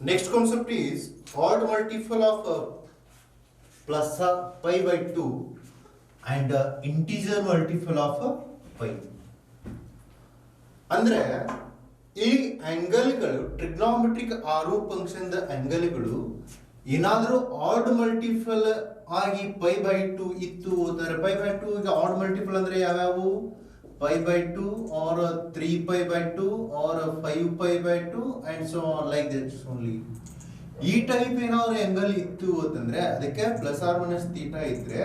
Next concept is odd multiple of plus pi by 2 and integer multiple of pi. ಅಂದ್ರೆ ಈ ಆಂಗಲ್ಗಳು trigonometric ಆರೋ function ಆಂಗಲ್ಗಳು ಏನಾದರೂ add multiple ಆಗಿ pi by 2 ಇತ್ತು ಅಂದರೆ pi by 2 ಈಗ add multiple ಅಂದ್ರೆ ಯಾವ್ಯಾವು pi by 2 or 3 pi by 2 or 5 pi by 2 and so on like that only. ಈ ಟೈಪ್ ಏನಾದ್ರು ಆಂಗಲ್ ಇತ್ತು ಅಂತಂದ್ರೆ ಅದಕ್ಕೆ ಪ್ಲಸ್ ಆರ್ ಮೈನಸ್ ಥೀಟಾ ಇದ್ರೆ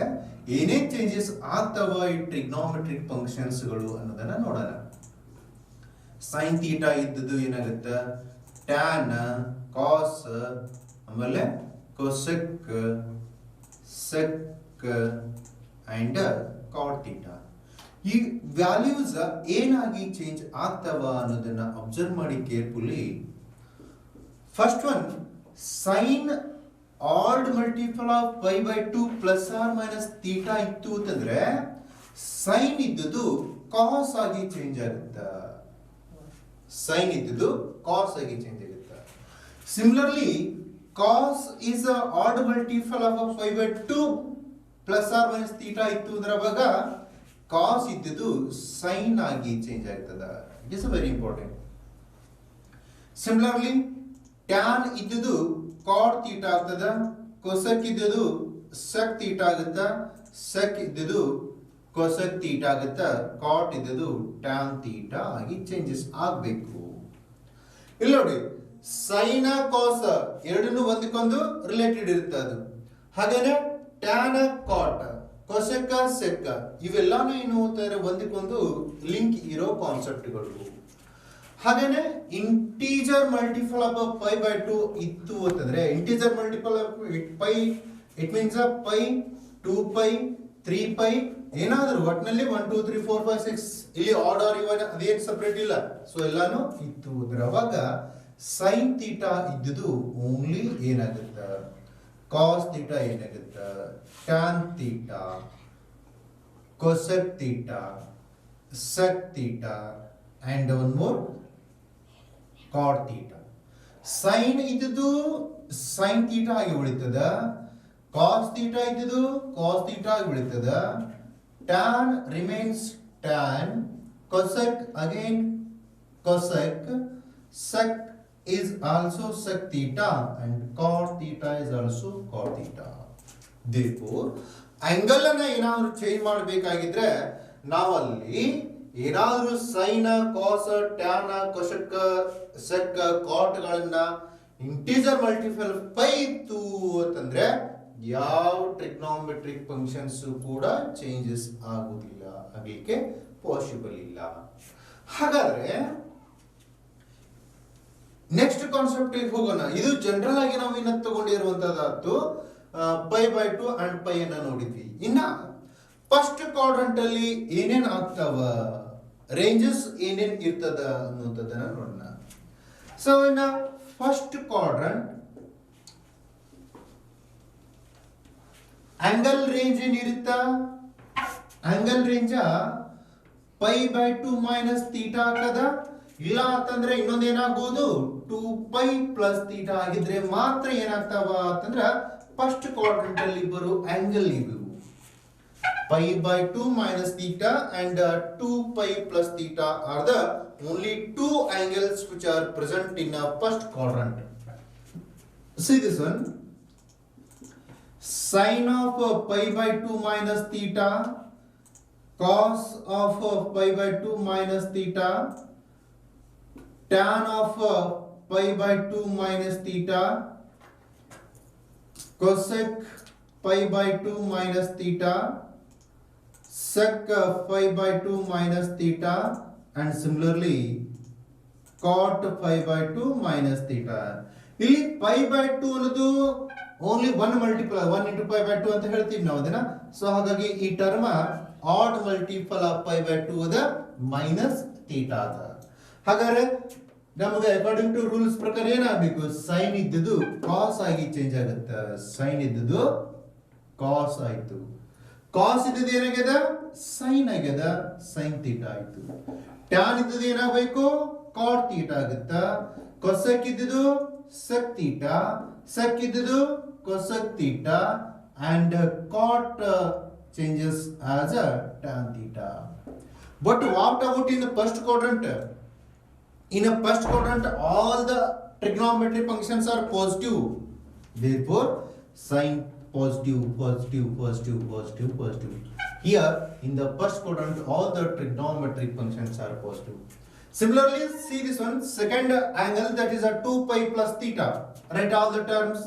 ಏನೇ ಚೇಂಜಸ್ ಆಗ್ತಾವ ಈ ಟ್ರಿಗ್ನೋಮೆಟ್ರಿಕ್ ಫಂಕ್ಷನ್ಸ್ ಗಳು ಅನ್ನೋದನ್ನ ನೋಡೋಣ. ಸೈನ್ ಥೀಟಾ ಇದ್ದದ್ದು ಏನಾಗುತ್ತೆ ಟ್ಯಾನ್ ಕಾಸ್ ಆಮೇಲೆ cosec sec and cot theta ಈ ವ್ಯಾಲ್ಯೂಸ್ ಏನಾಗಿ ಚೇಂಜ್ ಆಗ್ತಾವ ಅನ್ನೋದನ್ನ ಅಬ್ಸರ್ವ್ ಮಾಡಿ carefully. First one sine odd multiple of pi by 2 plus or minus theta ಇತ್ತು ಅಂತಂದ್ರೆ ಸೈನ್ ಇದ್ದದ್ದು ಕಾಸ್ ಆಗಿ ಚೇಂಜ್ ಆಗುತ್ತೆ. ಸೈನ್ ಇದ್ದದ್ದು ಕಾಸ್ ಆಗಿ ಚೇಂಜ್ ಆಗುತ್ತೆ. Similarly cos is odd multiple of pi by 2 plus or minus theta ಇತ್ತು ಅಂದ್ರೆ ಅವಾಗ ಕಾಸ್ ಇದ್ದದ್ದು ಸೈನ್ ಆಗಿ ಚೇಂಜ್ ಆಗ್ತದ. It is very important. Similarly tan ಇದ್ದದ್ದು ಕಾಟ್ ಥೀಟಾ ಆಗ್ತದ, ಕೊಸೆಕ್ ಇದ್ದದ್ದು ಸೆಕ್ ಥೀಟಾ ಆಗುತ್ತ, ಸೆಕ್ ಇದ್ದದ್ದು ಕೊಸೆಕ್ ಥೀಟಾ ಆಗುತ್ತ, ಕಾಟ್ ಇದ್ದದ್ದು ಟ್ಯಾನ್ ಥೀಟಾ ಆಗಿ ಚೇಂಜಸ್ ಆಗಬೇಕು. ಇಲ್ಲಿ ನೋಡಿ ಸೈನ್ ಕಾಸ್ ಎರಡನ್ನೂ ಒಂದಕ್ಕೊಂದು ರಿಲೇಟೆಡ್ ಇರುತ್ತೆ. ಅದು ಹಾಗೇನೆ ಟ್ಯಾನ್ ಕಾಟ್ ಕೊಸೆಕ ಸೆಕ್ಕ ಇವೆಲ್ಲಾನು ಏನು ಅಂತಾರೆ ಒಂದಕ್ಕೊಂದು ಲಿಂಕ್ ಇರೋ ಕಾನ್ಸೆಪ್ಟ್ಗಳು. ಹಾಗೇನೆ integer multiple of pi by 2 ಇತ್ತು ಅಂತಂದ್ರೆ integer multiple of pi it means pi 2 pi 3 pi ಏನಾದರೂ ಒಟ್ಟಿನಲ್ಲಿ 1 2 3 4 5 6 ಇಲ್ಲಿ ಆಡ್ ಆರ್ ಇವನ್ ಅದೇನು ಸಪರೇಟ್ ಇಲ್ಲ. ಸೊ ಎಲ್ಲಾನು ಇತ್ತು ಅಂದ್ರೆ ಅವಾಗ ಸೈನ್ ಥೀಟಾ ಇದ್ದುದು ಓನ್ಲಿ ಏನಾಗುತ್ತೆ ಕಾಸ್ ಥೀಟಾ ಏನಾಗುತ್ತೆ tan theta cosec theta sec theta and one more cot theta. Sine ಇದ್ದುದು ಸೈನ್ ಥೀಟಾ ಆಗಿ ಉಳಿತದ, ಕಾಸ್ ಥೀಟಾ ಇದ್ದುದು ಕಾಸ್ ಥೀಟಾ ಆಗಿ ಉಳಿತದ, tan remains tan, cosec again cosec, sec is also sec theta and cot theta is also cot theta. Therefore angle ಅನ್ನ ಏನಾದರೂ change ಮಾಡಬೇಕಾಗಿದ್ರೆ ನಾವಲ್ಲಿ ಏನಾದರೂ ಸೈನ್ ಕಾಸ್ ಟ್ಯಾನ್ ಕೊಸೆಕ್ ಸೆಕ್ ಕಾಟ್ ಗಳನ್ನ ಇಂಟಿಜರ್ ಮಲ್ಟಿಪಲ್ ಪೈ ಇತ್ತು ಅಂತಂದ್ರೆ ಯಾವ ಟ್ರಿಗ್ನೋಮೆಟ್ರಿಕ್ ಫಂಕ್ಷನ್ಸ್ ಕೂಡ ಚೇಂಜಸ್ ಆಗುವುದಿಲ್ಲ, ಆಗಲಿಕ್ಕೆ ಪಾಸಿಬಲ್ ಇಲ್ಲ. ಹಾಗಾದ್ರೆ ನೆಕ್ಸ್ಟ್ ಕಾನ್ಸೆಪ್ಟ್ ಹೋಗೋಣ. ಇದು ಜನರಲ್ ಆಗಿ ನಾವು ಇನ್ನ ತಗೊಂಡಿರುವಂತದ್ದು ಪೈ ಬೈ 2 ಅಂಡ್ ಪೈ ಅನ್ನ ನೋಡಿದ್ವಿ. ಇನ್ನ ಫಸ್ಟ್ ಕ್ವಾಡ್ರಂಟ್ ಅಲ್ಲಿ ಏನೇನ್ ಆಗ್ತಾವ, ರೇಂಜಸ್ ಏನೇನ್ ಇರ್ತದ ಅನ್ನೋದನ್ನ ನೋಡೋಣ. ಸೊ ಇನ್ನ ಫಸ್ಟ್ ಕ್ವಾಡ್ರಂಟ್ ಆಂಗಲ್ ರೇಂಜ್ ಏನಿರುತ್ತ, angle range pi by 2 minus theta ಆಗದ, ಇಲ್ಲ ಅಂತಂದ್ರೆ ಇನ್ನೊಂದು ಏನಾಗಬಹುದು 2 ಪೈ ಪ್ಲಸ್ ಥೀಟಾ ಆಗಿದ್ರೆ ಮಾತ್ರ ಏನಾಗ್ತಾವ ಅಂತಂದ್ರೆ ಫಸ್ಟ್ ಕ್ವಾಡ್ರಂಟ್ ಅಲ್ಲಿ ಬರೋ ಆಂಗಲ್ ಇವು pi by 2 minus theta and 2 pi plus theta are the only 2 angles which are present in a first quadrant. See this one, sin of pi by 2 minus theta, cos of pi by 2 minus theta, tan of pi by 2 minus theta, cosec pi by 2 minus theta, sec pi by 2 minus theta and similarly cot pi by 2 minus theta. ಇಲ್ಲಿ pi by 2 ಅನ್ನೋದು only 1 multiple 1 into pi by 2 ಅಂತ ಹೇಳ್ತೀವಿ ನಾವು ಅದನ್ನ. So ಹಾಗಾಗಿ ಈ term odd multiple of pi by 2 ಅದ minus theta ಅದ. ಹಾಗಾದ್ರೆ ನಮಗೆ ಅಕಾರ್ಡಿಂಗ್ ಟು ರೂಲ್ಸ್ ಪ್ರಕಾರ ಏನಾಗಬೇಕು, ಸೈನ್ ಇದ್ದದ್ದು ಕಾಸ್ ಆಗಿ ಚೇಂಜ್ ಆಗುತ್ತೆ. ಸೈನ್ ಇದ್ದದ್ದು ಕಾಸ್ ಆಯ್ತು, ಕಾಸ್ ಇದ್ದದ್ದು ಏನಾಗ್ಯದ ಸೈನ್ ಆಗ್ಯದ, ಸೈನ್ ಥೀಟಾ ಆಯ್ತು. ಟ್ಯಾನ್ ಇದ್ದದ್ದು ಏನಾಗಬೇಕು ಕಾಟ್ ಥೀಟಾ ಆಗುತ್ತ, ಕೊಸೆಕ್ ಇದ್ದದ್ದು sec theta, sec ಇದ್ದಿದ್ದು cosec theta, and cot changes as a tan theta. But what about in the first quadrant? In a first quadrant, all the trigonometric functions are positive. Therefore, sin positive, positive, positive, positive, positive. Here, in the first quadrant, all the trigonometric functions are positive. Similarly, see this one, second angle, that is a 2 pi plus theta. Write all the terms.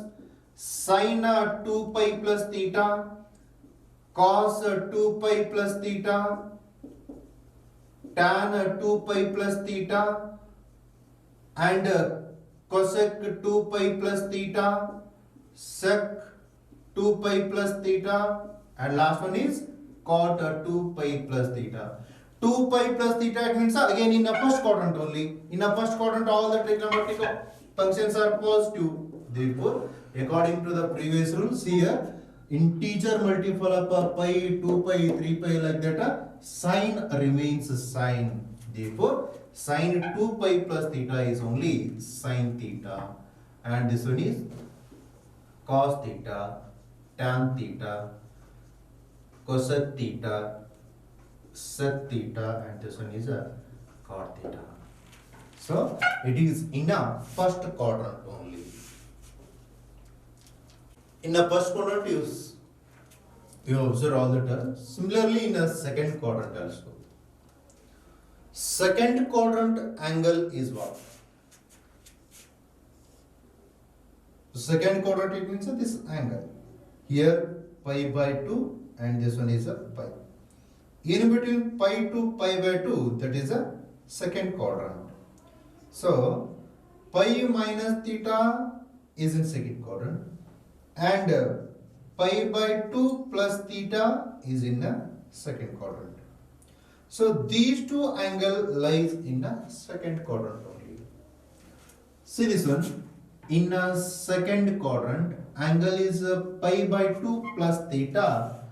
Sin 2 pi plus theta, cos 2 pi plus theta, tan 2 pi plus theta, and cosec 2 pi plus theta, sec 2 pi plus theta, and last one is cot 2 pi plus theta. 2 pi plus theta, it means again in the first quadrant only. In the first quadrant, all the trigonometric functions are positive. Therefore, according to the previous rules, here integer multiple of pi, 2 pi, 3 pi, like that, sign remains sign. Therefore, sin 2 pi plus theta is only sin theta, and this one is cos theta, tan theta, cosec theta, sec theta, and this one is a cot theta. So it is in a first quadrant only. In the first quadrant, you observe all the terms. Similarly, in the second quadrant also. Second quadrant angle is what? Second quadrant, it means this angle. Here pi by 2, and this one is a pi. In between pi to pi by 2, that is a second quadrant. So pi minus theta is in second quadrant, and pi by 2 plus theta is in the second quadrant. So these two angles lies in the second quadrant only. See this one. In a second quadrant, angle is pi by 2 plus theta,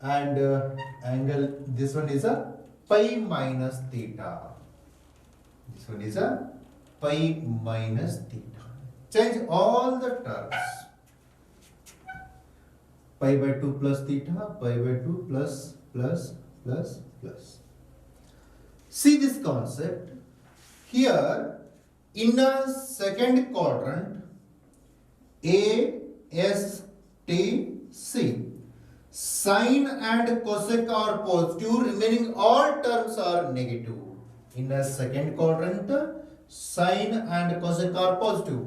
and angle, this one is a pi minus theta. This one is a pi minus theta. Change all the terms. Pi by 2 plus theta, pi by 2 plus plus plus plus. See this concept. Here, in a second quadrant, A, S, T, C, sine and cosec are positive, remaining all terms are negative. In a second quadrant, sine and cosec are positive.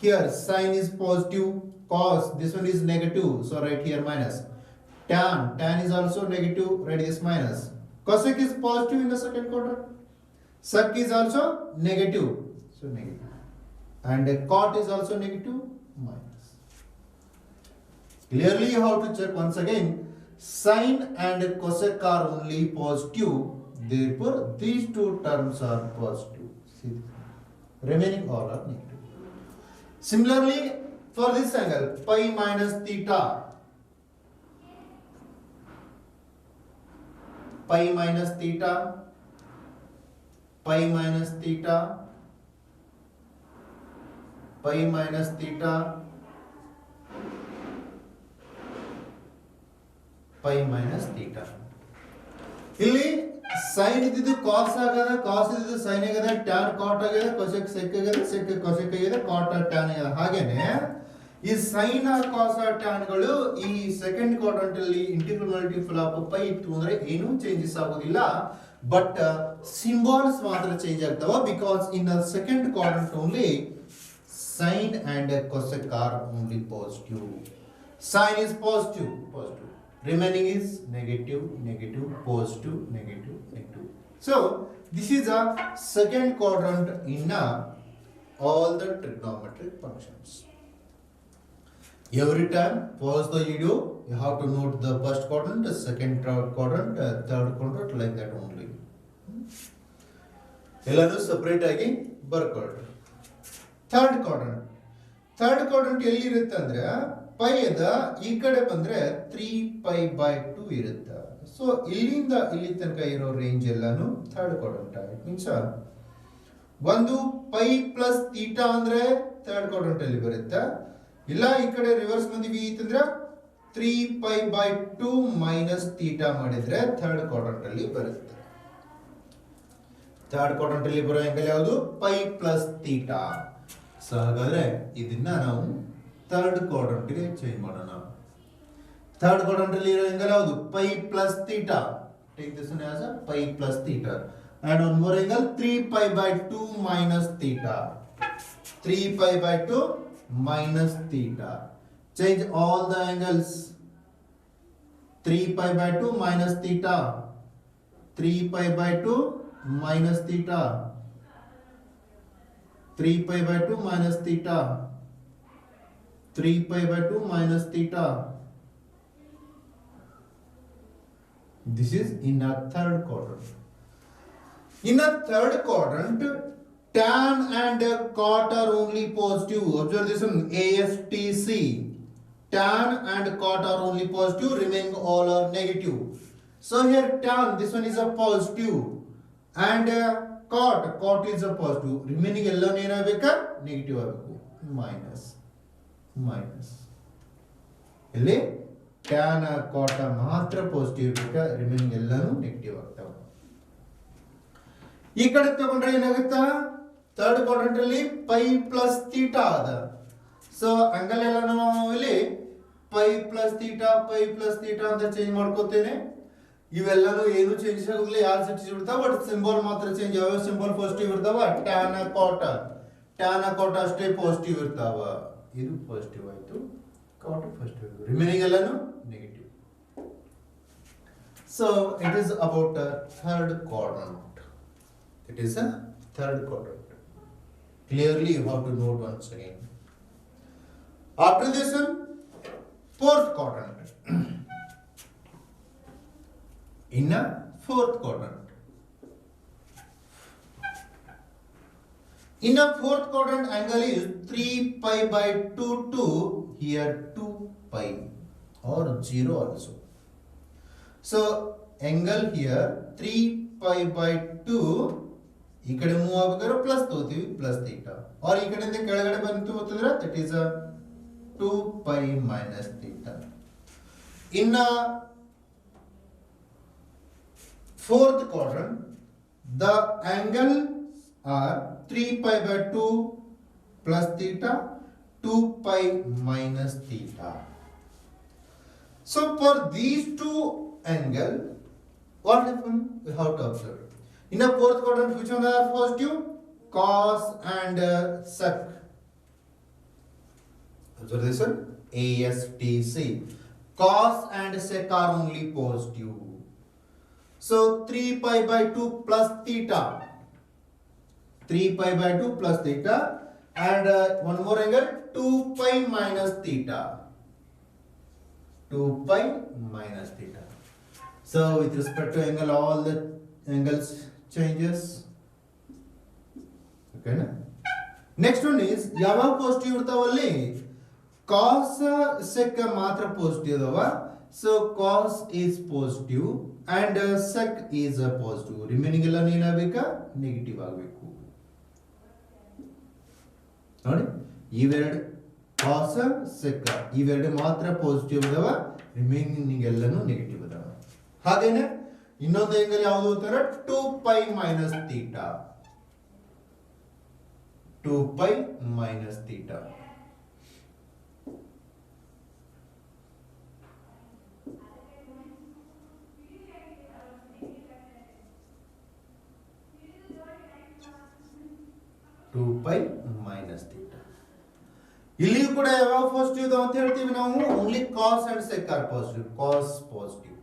Here, sine is positive, cos, this one is negative, so write here minus. Tan is also negative, write this minus. Cosec is positive in the second quadrant. Sec is also negative, so negative. And cot is also negative, minus. Clearly you have to check once again. Sine and cosec are only positive. Therefore, these two terms are positive. See, remaining all are negative. Similarly, for this angle, pi minus theta. Pi minus theta. Pi minus theta. Pi minus theta. Pi minus theta. ಇಲ್ಲಿ sin ಇದ್ದಿದ್ದು cos ಆಗದ, cos ಇದ್ದಿದ್ದು sin ಆಗದ, tan cot ಆಗದ, cosec sec ಆಗದ, sec cosec ಆಗದ, cot tan ಆಗದ. ಹಾಗೇನೆ ಈ sin cos tan ಗಳು ಈ ಸೆಕೆಂಡ್ ಕ್ವಾಡ್ರಂಟ್ ಅಲ್ಲಿ ಇಂಟಿಗ್ರಲ್ ಮಲ್ಟಿಪಲ್ ಆಫ್ ಪೈ ಇತ್ತು ಅಂದ್ರೆ ಏನು ಚೇಂಜಸ್ ಆಗೋದಿಲ್ಲ, ಬಟ್ ಸಿಂಬಲ್ಸ್ ಮಾತ್ರ ಚೇಂಜ್ ಆಗ್ತಾವ. Because in second quadrant only sin and cosec are only positive. Sin is positive, positive. Remaining is negative, negative, positive, negative, negative. So this is a second quadrant in all the trigonometric functions. Every time pause the video, you have to note the first quadrant, the second quadrant, third quadrant, like that only. ಎಲ್ಲಾನು separate ಆಗಿ ಬರ್ಕೊಳ್ರಿ. Third quadrant ಎಲ್ಲಿ ಇರುತ್ತೆ ಅಂದ್ರೆ pi ಅದ ಈ ಕಡೆ ಬಂದ್ರೆ 3π/2 ಇರುತ್ತೆ. ಸೊ ಇಲ್ಲಿಂದ ಇಲ್ಲಿ ತನಕ ಇರೋ ರೇಂಜ್ ಎಲ್ಲಾನು ಥರ್ಡ್ ಕ್ವಾಡ್ರಂಟ್. ಇಟ್ ಮೀನ್ಸ್ ಒಂದು ಪೈ ಪ್ಲಸ್ ಥೀಟಾ ಅಂದ್ರೆ ಥರ್ಡ್ ಕ್ವಾಡ್ರಂಟ್ ಅಲ್ಲಿ ಬರುತ್ತೆ. ಇಲ್ಲ ಈ ಕಡೆ ರಿವರ್ಸ್ ಬಂದಿವಿ ಅಂತಂದ್ರೆ 3π/2 ಮೈನಸ್ ಥೀಟಾ ಮಾಡಿದ್ರೆ ಥರ್ಡ್ ಕ್ವಾಡ್ರಂಟ್ ಅಲ್ಲಿ ಬರುತ್ತೆ. ಥರ್ಡ್ ಕ್ವಾಡ್ರಂಟ್ ಅಲ್ಲಿ ಬರೋ ಆಂಗಲ್ ಯಾವುದು? Pi plus theta. ಸೊ ಹಾಗಾದ್ರೆ ಇದನ್ನ ನಾವು ಥರ್ಡ್ ಕ್ವಾಡ್ರಂಟ್ ಗೆ ಚೇಂಜ್ ಮಾಡೋಣ. ಥರ್ಡ್ ಕ್ವಾಡ್ರಂಟ್ ಅಲ್ಲಿ ಇರೋ ಆಂಗಲ್ ಯಾವುದು? Pi plus theta. Take this one as a pi plus theta. And one more angle 3π/2 minus theta. 3π/2 minus theta. Change all the angles. 3π/2 minus theta. 3π/2 minus theta. 3π/2 minus theta. 3π/2 minus theta. This is in a third quadrant. In a third quadrant, tan and cot are only positive. Observe this one, ASTC. Tan and cot are only positive, remaining all are negative. So here tan, this one is a positive, and cot is a positive. Remaining ಎಲ್ಲ ಏನಾಗಬೇಕಾ? Negative ಆಗಬೇಕು. Minus ಇಲ್ಲಿ tan cot ಮಾತ್ರ positive ಇರಬೇಕಾ, remaining ಎಲ್ಲಾನು negative ಆಗ್ತಾವೆ. ಈ ಕಡೆ ತಗೊಂಡ್ರೆ ಏನಾಗುತ್ತಾ? ಥರ್ಡ್ ಕ್ವಾಡ್ರಂಟ್ ಅಲ್ಲಿ ಪೈ ಪ್ಲಸ್ ಥೀಟಾ ಅದ. ಸೊ ಆಂಗಲ್ ಎಲ್ಲ ನಾವು ಇಲ್ಲಿ ಪೈ ಪ್ಲಸ್ ಥೀಟಾ ಅಂತ ಚೇಂಜ್ ಮಾಡ್ಕೋತೇನೆ. ಇವೆಲ್ಲನೂ ಏನು ಚೇಂಜ್ ಆಗುದಿಲ್ಲ, ಯಾರು ಚೇಂಜ್ ಬಿಡ್ತಾವ, ಬಟ್ ಸಿಂಬಲ್ ಮಾತ್ರ ಚೇಂಜ್. ಯಾವ ಸಿಂಬಲ್ ಪಾಸಿಟಿವ್ ಇರ್ತಾವ? ಟ್ಯಾನ್ ಕಾಟ ಅಷ್ಟೇ ಪಾಸಿಟಿವ್ ಇರ್ತಾವ. ಇದು ಪಾಸಿಟಿವ್ ಆಯ್ತು, ಕಾಟ್ ಪಾಸಿಟಿವ್, ರಿಮೈನಿಂಗ್ ಎಲ್ಲಾನು negative. So it is about third quadrant. It is a third quadrant. Clearly you have to note once again. After this one, fourth quadrant. In a fourth quadrant. In a fourth quadrant, angle is 3π/2 to here 2π or 0 also. So angle here 3π/2. ಈ ಕಡೆ move ಆಗಬೇಕಾದ್ರೆ plus ತಗೋತೀವಿ, plus theta. R ಈ ಕಡೆಯಿಂದ ಕೆಳಗಡೆ ಬಂತು ಅಂತಂದ್ರೆ that is a 2π minus theta. In fourth quadrant, the angle are 3π/2 plus theta, 2π minus theta. So for these two angles, what happened? We have to observe. In a fourth quadrant, which one are positive? Cos and sec. Observe this one, ASTC. Cos and sec are only positive. So 3π/2 plus theta. 3π/2 plus theta, and one more angle 2π minus theta. 2π minus theta. So with respect to angle, all the angles changes. Okay na? Next one is ಯಾವಾಗ positive ಇರ್ತಾವಲ್ಲಿ cos sec ಮಾತ್ರ positive ಅದಾವ. So cos is positive and sec is a positive. Remaining ಎಲ್ಲ ಏನಾಗಬೇಕಾ? Negative ಆಗಬೇಕು. ನೋಡಿ ಇವೆರಡು cos sec ಇವೆರಡು ಮಾತ್ರ positive ಅದಾವ, ರಿಮೈನಿಂಗ್ ಎಲ್ಲಾನು ನೆಗೆಟಿವ್ ಅದಾವ. ಹಾಗೇನೆ ಇನ್ನೊಂದು ಆಂಗಲ್ ಯಾವುದು ಅಂತಾರೆ? 2π minus theta. 2π minus theta. ಇಲ್ಲಿ ಕೂಡ ಯಾವ ಪಾಸಿಟಿವ್ ಅಂತ ಹೇಳ್ತೀವಿ ನಾವು? Only cos and sec are positive. Cos positive,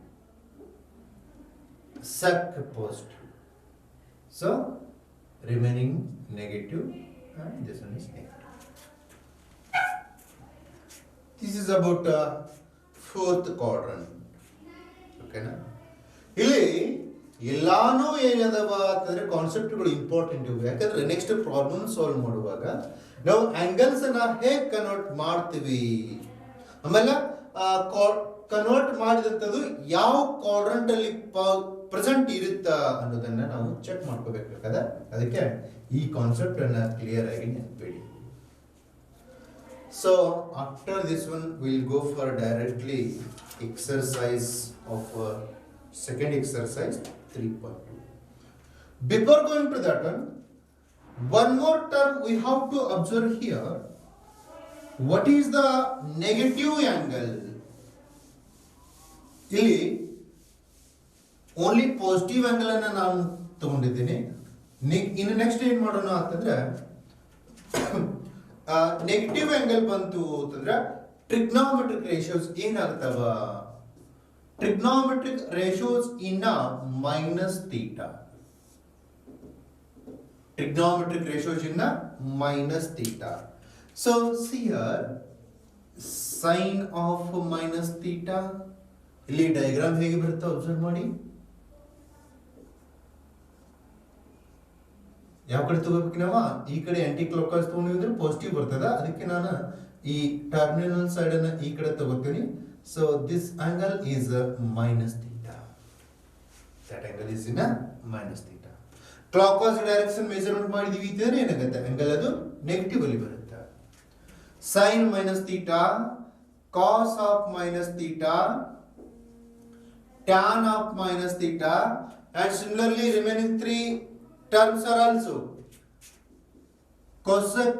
sec positive. So remaining negative, and this one is negative. This is about fourth quadrant. Okay na? ಇಲ್ಲಿ ಎಲ್ಲಾನು ಏನದವ ಅಂತಂದ್ರೆ ಕಾನ್ಸೆಪ್ಟ್ಗಳು ಇಂಪಾರ್ಟೆಂಟ್ ಇವೆ. ಯಾಕಂದ್ರೆ ನೆಕ್ಸ್ಟ್ ಪ್ರಾಬ್ಲಮ್ ಸಾಲ್ವ್ ಮಾಡುವಾಗ ನಾವು ಆಂಗಲ್ಸ್ ಅನ್ನ ಹೇಗೆ ಕನ್ವರ್ಟ್ ಮಾಡ್ತೀವಿ, ಆಮೇಲೆ ಕನ್ವರ್ಟ್ ಮಾಡಿದಂಥದ್ದು ಯಾವ ಕ್ವಾಡ್ರಂಟ್ ಅಲ್ಲಿ ಪ್ರೆಸೆಂಟ್ ಇರುತ್ತಾ ಅನ್ನೋದನ್ನ ನಾವು ಚೆಕ್ ಮಾಡ್ಕೋಬೇಕಾದ. ಅದಕ್ಕೆ ಈ ಕಾನ್ಸೆಪ್ಟ್ ಅನ್ನ ಕ್ಲಿಯರ್ ಆಗಿ ನೆನಪಿಡಿ. So after this one we'll go for directly exercise of second exercise 3.2. Before going to that one more term we have to observe here. What is the negative angle? ಇಲ್ಲಿ only positive angle ಅನ್ನ ನಾನು ತಗೊಂಡಿದ್ದೀನಿ. ಇನ್ನು next ಏನ್ ಮಾಡೋಣ ಅಂತಂದ್ರೆ negative angle ಬಂತು ಅಂತಂದ್ರೆ ಟ್ರಿಗ್ನೋಮೆಟ್ರಿಕ್ ರೇಷಿಯೋಸ್ ಏನಾಗ್ತಾವ? Trigonometric ratios in minus theta. Trigonometric ratios in minus theta. So see here, sine of minus theta. ಇಲ್ಲಿ ಡಯಾಗ್ರಾಮ್ ಹೇಗೆ ಬರುತ್ತೆ ಅಬ್ಸರ್ವ್ ಮಾಡಿ. ಯಾವ ಕಡೆ ತಗೋಬೇಕು ನಾವು? ಈ ಕಡೆ ಆಂಟಿ ಕ್ಲಾಕ್ ವೈಸ್ ತಗೊಂಡಿದ್ರೆ ಪಾಸಿಟಿವ್ ಬರ್ತದ. ಅದಕ್ಕೆ ನಾನು ಈ ಟರ್ಮಿನಲ್ ಸೈಡ್ ಅನ್ನ ಈ ಕಡೆ ತಗೋತೀನಿ. So this angle is minus theta. That angle is in minus theta. Clockwise direction measurement ಮಾಡಿದೀವಿ ಅಂದ್ರೆ ಏನಾಗುತ್ತೆ? ಆಂಗಲ್ ಅದು ನೆಗೆಟಿವ್ ಅಲ್ಲಿ ಬರುತ್ತೆ. sin minus theta, cos of minus theta, tan of minus theta, and similarly remaining three terms are also cosec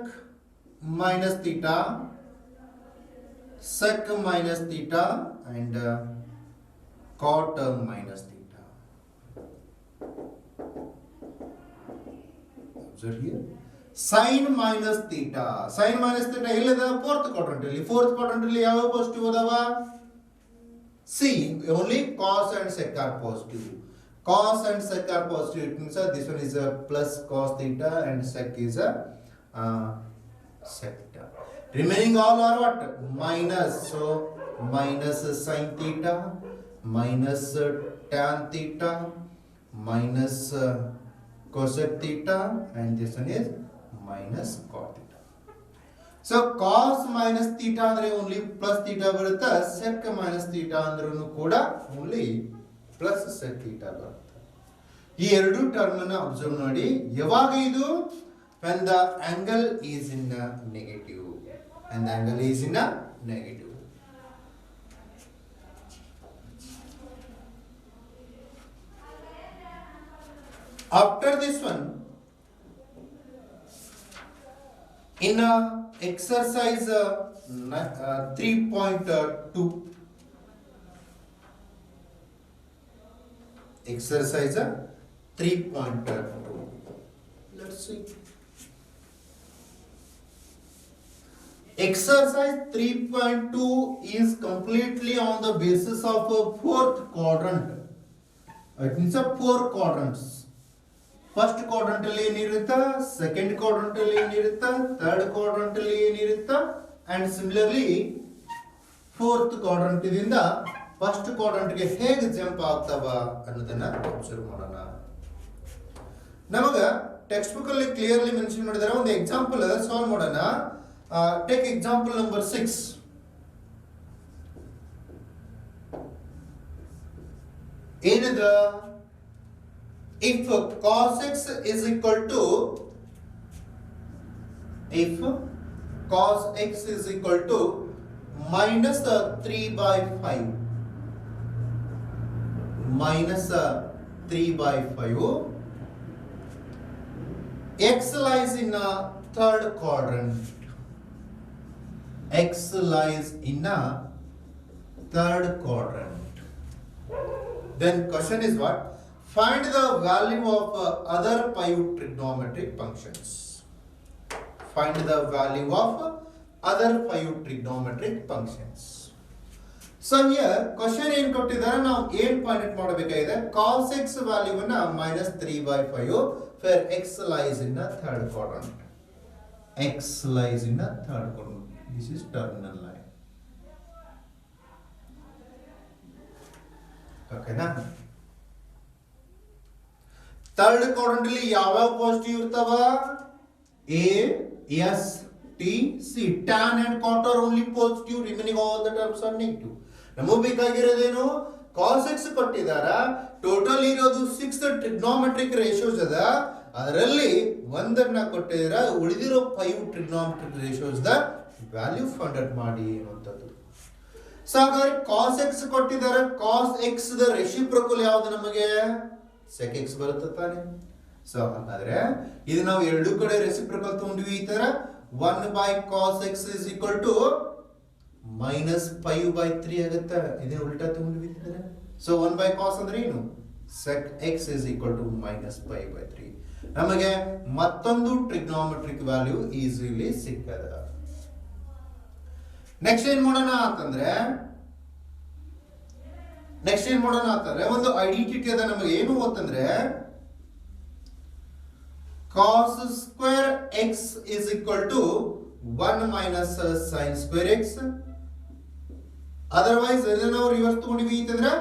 minus theta, sec minus theta, and cot minus theta. Observe here. Sin minus theta. Sin minus theta ಎಲ್ಲದ? Fourth quadrant ಅಲ್ಲಿ. Fourth quadrant ಅಲ್ಲಿ ಯಾವ positive ಅದಾವ? See, only cos and sec are positive. Cos and sec are positive. It means this one is a plus cos theta and sec is a sec theta. Remaining all are what? Minus. So minus sin theta, minus tan theta, minus cosec theta, and this one is minus cot theta. So cos minus theta ಅಂದ್ರೆ only plus theta ಬರುತ್ತೆ. sec minus theta ಅಂದ್ರೂ ಕೂಡ only plus sec theta ಬರುತ್ತೆ. ಈ ಎರಡು term ಅನ್ನ observe ಮಾಡಿ. ಯಾವಾಗ ಇದು? when the angle is in a negative. and the angle is in a negative. After this one, in exercise 3.2, exercise 3.2, let's see. Exercise 3.2 is completely on the basis of a fourth quadrant. It means a four quadrants. First quadrant ಅಲ್ಲಿ ಏನಿರುತ್ತೆ, second quadrant ಅಲ್ಲಿ ಏನಿರುತ್ತೆ, third quadrant ಅಲ್ಲಿ ಏನಿರುತ್ತೆ, and similarly fourth quadrant ಇಂದ first quadrant ಗೆ ಹೇಗೆ jump ಆಗ್ತಾವ ಅನ್ನೋದನ್ನ ಅಬ್ಸರ್ವ್ ಮಾಡೋಣ. ನಮಗ ಟೆಕ್ಸ್ಟ್ ಬುಕ್ ಅಲ್ಲಿ ಕ್ಲಿಯರ್ಲಿ ಮೆನ್ಷನ್ ಮಾಡಿದಾರೆ. ಒಂದು ಎಕ್ಸಾಂಪಲ್ ಸಾಲ್ವ್ ಮಾಡೋಣ. Take example number 6. ಏನದ? If cos x is equal to minus 3 by 5, x lies in a third quadrant. Then question is what? Find the value of other pivot trigonometric functions. Find the value of other pivot trigonometric functions. So here question ಏನು ಕೊಟ್ಟಿದ್ದಾರೆ, ನಾವು ಏನು find out ಮಾಡಬೇಕಾಗಿದೆ? cos x value ಅನ್ನ -3/5 where x lies in the third quadrant. This is terminal line. Okay na? Third quadrant ಅಲ್ಲಿ ಯಾವ positive ಇರ್ತಾವ? A, S, T, C. tan and cot are only positive, remaining all the terms are negative. ನಮಗೆ ಬೇಕಾಗಿರೋದೇನು? cos x ಕೊಟ್ಟಿದಾರ, total ಇರೋದು 6 trigonometric ratios ಅದ. ಅದರಲ್ಲಿ ಒಂದನ್ನ ಕೊಟ್ಟಿದಾರ, ಉಳಿದಿರೋ 5 trigonometric ratios the value find out ಮಾಡಿ ಅನ್ನುವಂಥದ್ದು. ಸೊ ಹಾಗಾದ್ರೆ ಕಾಸ್ ಎಕ್ಸ್ ಕೊಟ್ಟಿದ್ದಾರೆ, ಕಾಸ್ ಎಕ್ಸ್ ದ ರೆಸಿಪ್ರೊಕಲ್ ಯಾವುದು ನಮಗೆ ಸೆಕ್ ಎಕ್ಸ್ ಬರುತ್ತೆ ತಾನೆ. ಸೊ ಹಾಗಾದ್ರೆ ಇದು ನಾವು ಎರಡು ಕಡೆ ರೆಸಿಪ್ರೊಕಲ್ ತಗೊಂಡ್ವಿ, ಈ ತರ 1 by cos x is equal to minus 5/3 ಆಗುತ್ತೆ. ಇದೇ ಉಲ್ಟಾ ತಗೊಂಡ್ವಿ ಇದ್ರೆ. ಸೊ 1 by cos ಅಂದ್ರೆ ಏನು, sec x is equal to minus 5/3. ನಮಗೆ ಮತ್ತೊಂದು ಟ್ರಿಗ್ನೋಮೆಟ್ರಿಕ್ ವ್ಯಾಲ್ಯೂ ಈಸಿಲಿ ಸಿಕ್ಕದ. ನೆಕ್ಸ್ಟ್ ಏನ್ ಮಾಡೋಣ ಅಂತಂದ್ರೆ ಒಂದು ಐಡೆಂಟಿಟಿ ಅದ ನಮಗೆ. ಏನು ಅಂತಂದ್ರೆ cos square x is equal to 1 minus sin square x. Otherwise ಇದನ್ನ ನಾವು ರಿವರ್ಸ್ ತಗೊಂಡಿವಿ ಅಂತಂದ್ರೆ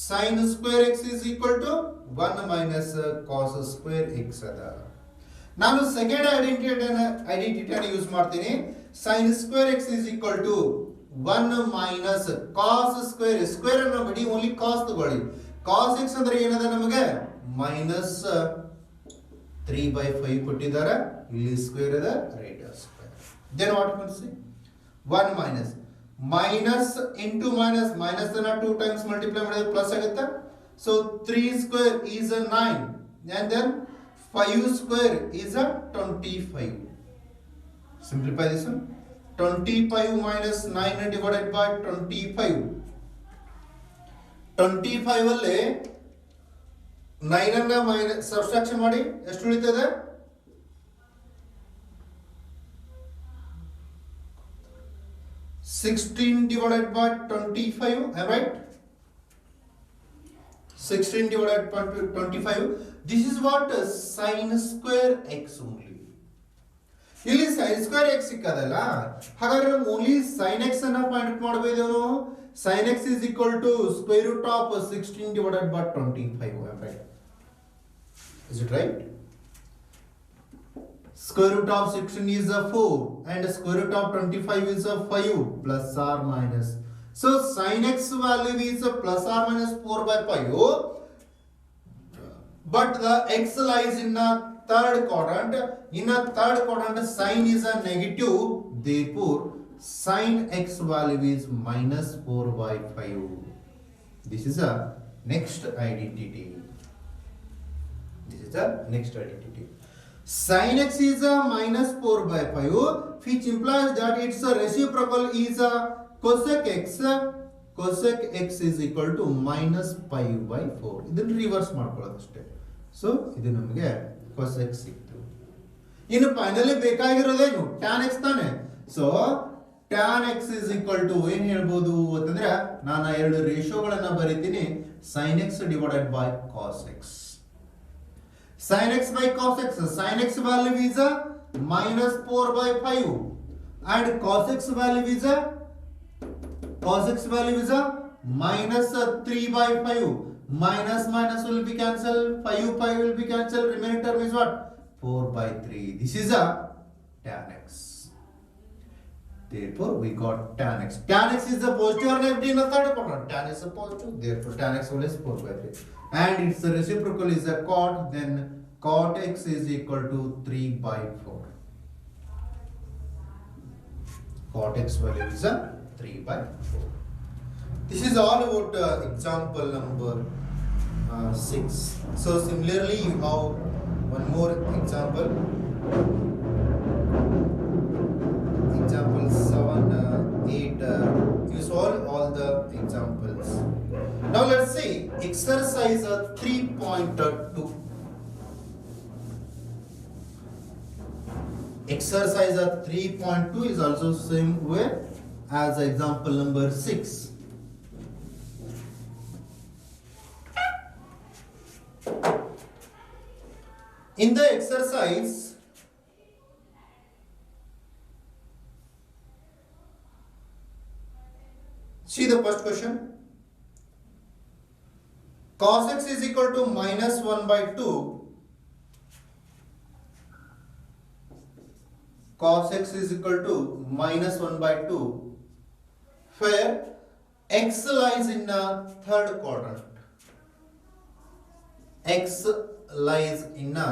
sin square x is equal to 1 minus cos square x ಅದ. ನಾನು ಸೆಕೆಂಡ್ ಐಡೆಂಟಿಟಿಯನ್ನು ಯೂಸ್ ಮಾಡ್ತೀನಿ. sin square x is equal to 1 minus cos square square ಅನ್ನು ಬಿಡಿ, only cos ತಗೊಳ್ಳಿ. cos x ಅಂದ್ರೆ ಏನದ ನಮಗೆ minus 3/5 ಕೊಟ್ಟಿದ್ದಾರೆ, ಇಲ್ಲಿ ಸ್ಕ್ವೇರ್ ಇದೆ, right square. Then what you see 1 minus minus into minus ಅನ್ನ 2 times multiply ಮಾಡಿದ್ರೆ ಪ್ಲಸ್ ಆಗುತ್ತೆ. So 3 square is a 9 and then 5 square is a 25. Simplify this one. 25 minus 9 divided by 25. 25 ಅಲ್ಲಿ 9 ಅನ್ನ ಮೈನಸ್ ಸಬ್ಸ್ಟ್ರಾಕ್ಷನ್ ಮಾಡಿ ಎಷ್ಟು ಉಳಿತದೆ, 16 divided by 25. Am I right? 16 divided by 25. This is what sin square x only. ಇಲ್ಲಿ sin square x ಸಿಕ್ಕದಲ್ಲ, ಹಾಗಾದ್ರೆ ನಾವು only sin x ಅನ್ನ find out ಮಾಡಬೇಕು. sin x is equal to square root of 16 divided by 25. Am I right? Is it right? Square root of 16 is a 4 and square root of 25 is a 5 plus or minus. So sin x value is a plus or minus 4/5. But the x lies in a third quadrant. In a third quadrant, sin is a negative. Therefore, sin x value is minus 4/5. This is a next identity. Sin x is a minus 4/5, which implies that its reciprocal is a cosec x. Cosec x is equal to minus 5/4. ಇದನ್ನು reverse ಮಾಡ್ಕೊಳ್ಳೋದು ಅಷ್ಟೇ. So ಇದು ನಮಗೆ cosec ಸಿಕ್ತು. ಇನ್ನು finally ಬೇಕಾಗಿರೋದೇನು tan x ತಾನೆ. So tan x is equal to ಏನು ಹೇಳ್ಬೋದು ಅಂತಂದ್ರೆ ನಾನು ಎರಡು ರೇಷಿಯೋಗಳನ್ನ ಬರೀತೀನಿ, sin x divided by cos x. sin x by cos x, sin x value is a minus 4/5 and cos x value is a minus 3/5. Minus will be cancelled, 5 will be cancelled, remaining term is what, 4/3. This is a tan x. Therefore we got tan x. Tan x is a positive or negative in the third quadrant. Tan is a positive, therefore tan x value is 4/3. And its reciprocal is a cot, then cot x is equal to 3/4. Cot x value is a 3/4. This is all about example number 6. So similarly you have one more example. Example 7, 8. You solve all the examples. Now let's see exercise 3.2. Exercise 3.2 is also same way as example number 6. In the exercise, see the first question. Cos x is equal to minus 1/2. Cos x is equal to minus 1/2, where x lies in the third quadrant. X lies in a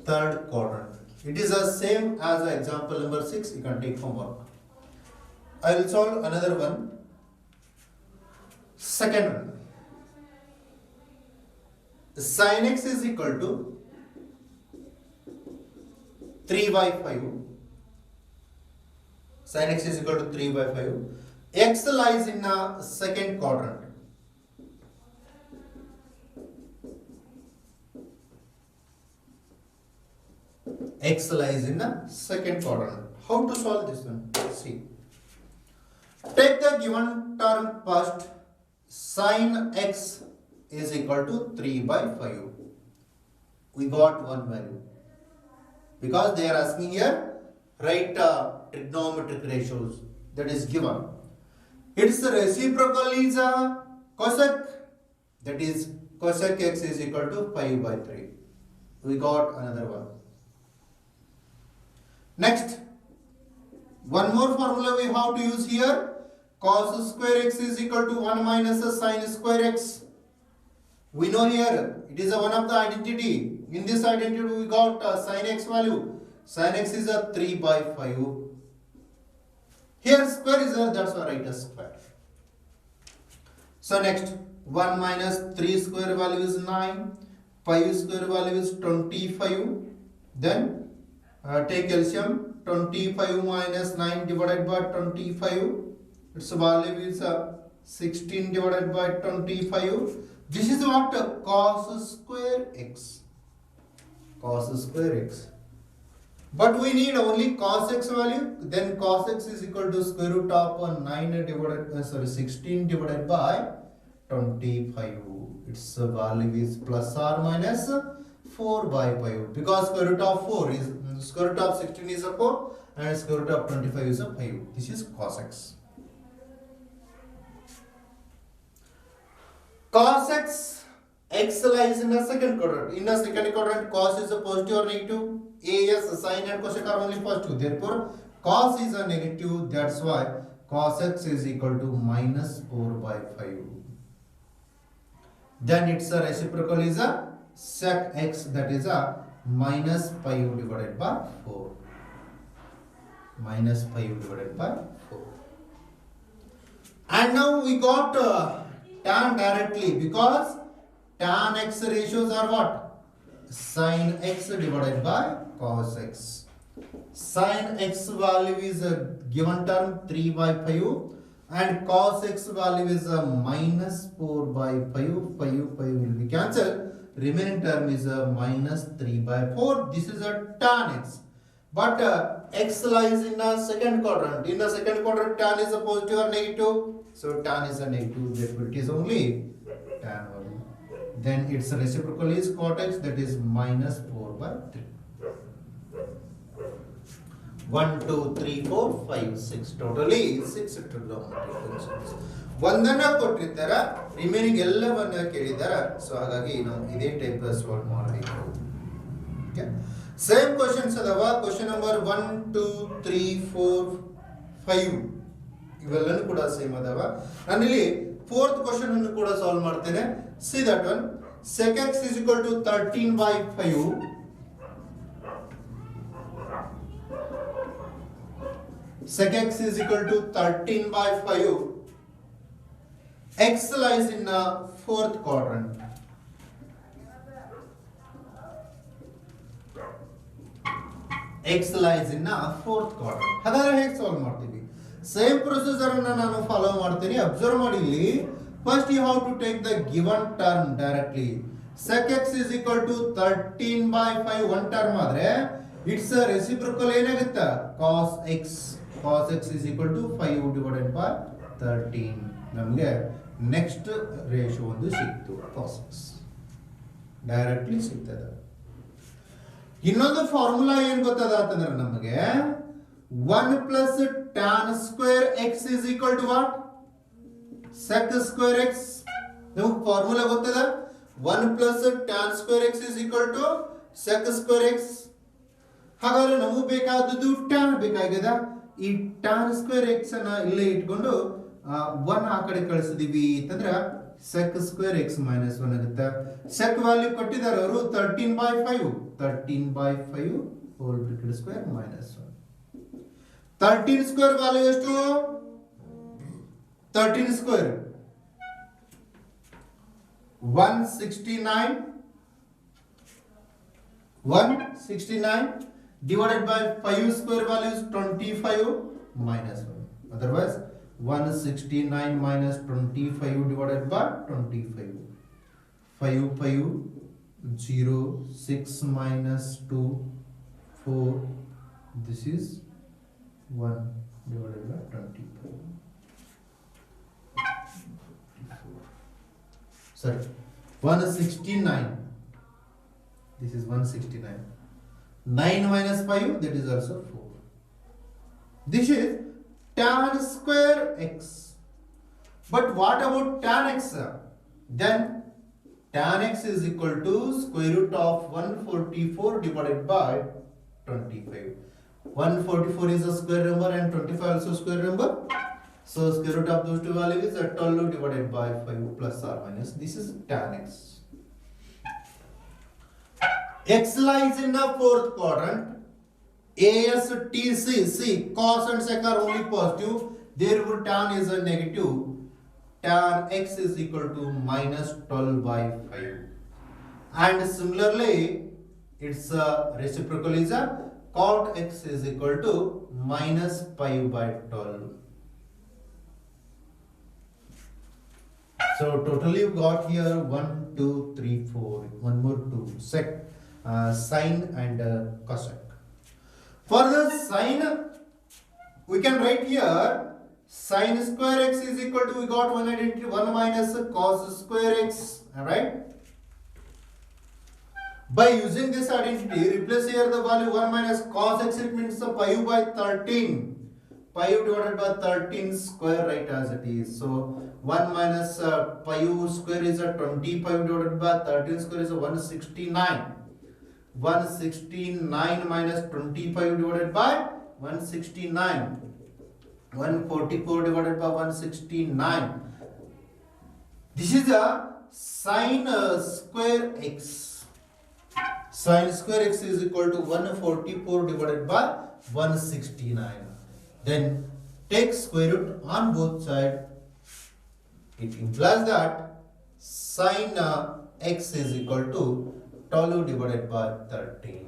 third quadrant. It is the same as the example number 6. You can take homework. I will solve another one. Second one. Sin x is equal to 3 by 5. Sin x is equal to 3 by 5. X lies in a second quadrant. X lies in the second quadrant. How to solve this one? See. Take the given term first. Sin x is equal to 3 by 5. We got one value. Because they are asking here, write trigonometric ratios. That is given. Its reciprocal is cosec. That is cosec x is equal to 5 by 3. We got another one. Next, one more formula we have to use here. Cos square x is equal to 1 minus sin square x. We know here it is one of the identity. In this identity we got sin x value. Sin x is a 3 by 5. Here square is there, that's why I write a square. So next, 1 minus 3 square value is 9. 5 square value is 25. Then take LCM. 25 minus 9 divided by 25. Its value is 16 divided by 25. This is what? Cos square x. Cos square x. But we need only cos x value. Then cos x is equal to square root of 16 divided by 25. Its value is plus or minus 4 by 5. Because square root of 4 is square root of 16 is a 4 and square root of 25 is a 5. This is cos x. Cos x, x lies in the second quadrant. In the second quadrant, cos is a positive or negative. As sin and cosec are only positive. Therefore, cos is a negative. That's why cos x is equal to minus 4 by 5. Then its reciprocal is a sec x, that is a minus 5 divided by 4. Minus 5 divided by 4. And now we got tan directly, because tan x ratios are what? Sin x divided by cos x. Sin x value is a given term 3 by 5 and cos x value is a minus 4 by 5. 5 will be cancelled. Remaining term is a minus 3 by 4. This is a tan x. But x lies in the second quadrant. In the second quadrant, tan is a positive or negative. So tan is a negative. Therefore, it is only tan value. Then its reciprocal is cot x, that is minus 4 by 3. 1, 2, 3, 4, 5, 6. Totally 6 trigonometric functions. ಒಂದನ್ನ ಕೊಟ್ಟಿರ್ತಾರ, remaining ಎಲ್ಲವನ್ನ ಕೇಳಿದಾರ. So ಹಾಗಾಗಿ ನಾವು ಇದೇ type solve ಮಾಡಬೇಕು. Okay, same questions ಅದಾವ. Question number 1, 2, 3, 4, 5 ಇವೆಲ್ಲನೂ ಕೂಡ ಸೇಮ್ ಅದಾವ. ನಾನು ಇಲ್ಲಿ ಫೋರ್ತ್ ಕ್ವೆಶ್ಚನ್ ಅನ್ನು ಕೂಡ ಸಾಲ್ವ್ ಮಾಡ್ತೇನೆ. See that one. sec x is equal to 13 by 5. Sec x is equal to 13 by 5. X lies in the fourth quadrant. X lies in the fourth quadrant. ಹಾಗಾದ್ರೆ ಹೇಗೆ solve ಮಾಡ್ತೀವಿ? Same procedure ಅನ್ನು ನಾನು follow ಮಾಡ್ತೀನಿ. Observe ಮಾಡಿ ಇಲ್ಲಿ. First you have to take the given term directly. Sec x is equal to 13 by 5 one term ಆದ್ರೆ its reciprocal ಏನಾಗುತ್ತೆ? Cos x. Cos x is equal to 5 divided by 13. ನಮಗೆ next ratio ಒಂದು ಸಿಕ್ತು. cos x directly ಸಿಗ್ತದೆ. ಇನ್ನೊಂದು formula ಏನು ಗೊತ್ತದ ಅಂತಂದ್ರೆ ನಮಗೆ 1 plus tan square x is equal to what? sec square x. ನಮಗೆ ಫಾರ್ಮುಲಾ ಗೊತ್ತದ? 1 plus tan square x is equal to sec square x. ಹಾಗಾದ್ರೆ ನಮಗೆ ಬೇಕಾದದ್ದು tan ಬೇಕಾಗಿದೆ. ಈ tan square x ಅನ್ನ ಇಲ್ಲೇ ಇಟ್ಕೊಂಡು 1 ಆ ಕಡೆ ಕಳಿಸಿದೀವಿ ಅಂತಂದ್ರೆ sec square x minus 1 ಆಗುತ್ತೆ. sec ವ್ಯಾಲ್ಯೂ ಕೊಟ್ಟಿದ್ದಾರೆ ಅವರು 13 by 5. 13 by 5 whole bracket square minus 1. 13 square value is to 13 square 169 divided by 5 square value is 25 minus 1. Otherwise 169 minus 25 divided by 25. 5 0 6 minus 2 4. This is 1 divided by 25. Sorry, 169. This is 169. 9 minus 5, that is also 4. This is tan square x. But what about tan x? Then tan x is equal to square root of 144 divided by 25. 144 is a square number and 25 also square number. So square root of those two values is 12 divided by 5 plus or minus. This is tan x. X lies in the fourth quadrant. AS, TC, see, cos and sec are only positive. Therefore, tan is a negative. Tan x is equal to minus 12 by 5. And similarly, its reciprocal is a cot x is equal to minus 5 by 12. So totally you got here 1, 2, 3, 4. One more 2. Sec, sine and cosec. For the sine, we can write here sine square x is equal to, we got one identity, 1 minus cos square x. Alright. By using this identity, replace here the value 1 minus cos x, it means the pi by 13. Pi divided by 13 square, right, as it is. So 1 minus pi square is a 25 divided by 13 square is a 169. 169 minus 25 divided by 169. 144 divided by 169. This is a sine square x. Sine square x is equal to 144 divided by 169. Then take square root on both sides. It implies that sine x is equal to 12 divided by 13.